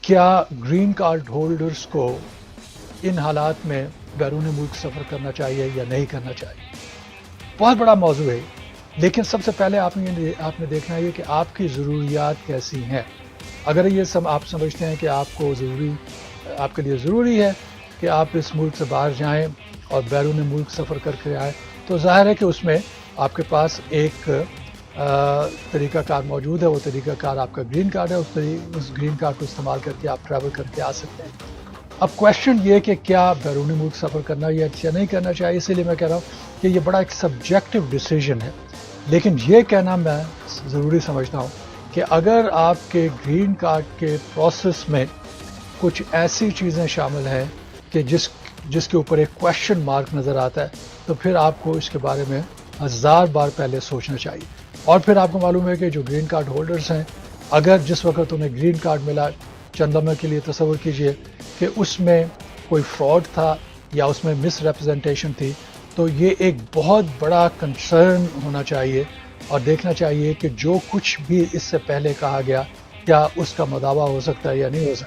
کیا green card holders کو ان حالات میں بیرون ملک سفر کرنا چاہیے یا نہیں کرنا چاہیے؟ بہت بڑا موضوع ہے، لیکن سب سے پہلے آپ نے دیکھنا ہے کہ آپ کی ضروریات کیسی ہیں۔ اگر یہ آپ سمجھتے ہیں کہ آپ کے لیے ضروری ہے کہ آپ اس ملک سے باہر جائیں اور بیرون ملک سفر کر کے آئیں، تو ظاہر ہے کہ اس میں آپ کے پاس ایک طریقہ کار موجود ہے۔ وہ طریقہ کار آپ کا گرین کارڈ ہے۔ اس گرین کارڈ کو استعمال کر کے آپ ٹریول کر کے آ سکتے ہیں۔ اب کویشچن یہ کہ کیا بیرون ملک سفر کرنا یا نہیں کرنا چاہیے، اسی لیے میں کہہ رہا ہوں کہ یہ بڑا ایک سبجیکٹو ڈیسیجن ہے، لیکن یہ کہنا میں ضروری سمجھتا ہوں کہ اگر آپ کے گرین کارڈ کے پروسیس میں کچھ ایسی چیزیں شامل ہیں کہ جس کے اوپر ایک کویشچن مارک نظر آتا ہے، تو پھر آپ کو اس کے بارے میں 1000 بار پہلے سوچنا چاہیے۔ اور پھر آپ کو معلوم ہے کہ جو گرین کارڈ ہولڈرز ہیں، اگر جس وقت انہیں گرین کارڈ ملا، چند لمحے کے لیے تصور کیجئے کہ اس میں کوئی فراڈ تھا یا اس میں مس ریپرزنٹیشن تھی، تو یہ ایک بہت بڑا کنسرن ہونا چاہیے اور دیکھنا چاہیے کہ جو کچھ بھی اس سے پہلے کہا گیا کیا اس کا مداوع ہو سکتا ہے یا نہیں ہو سکتا۔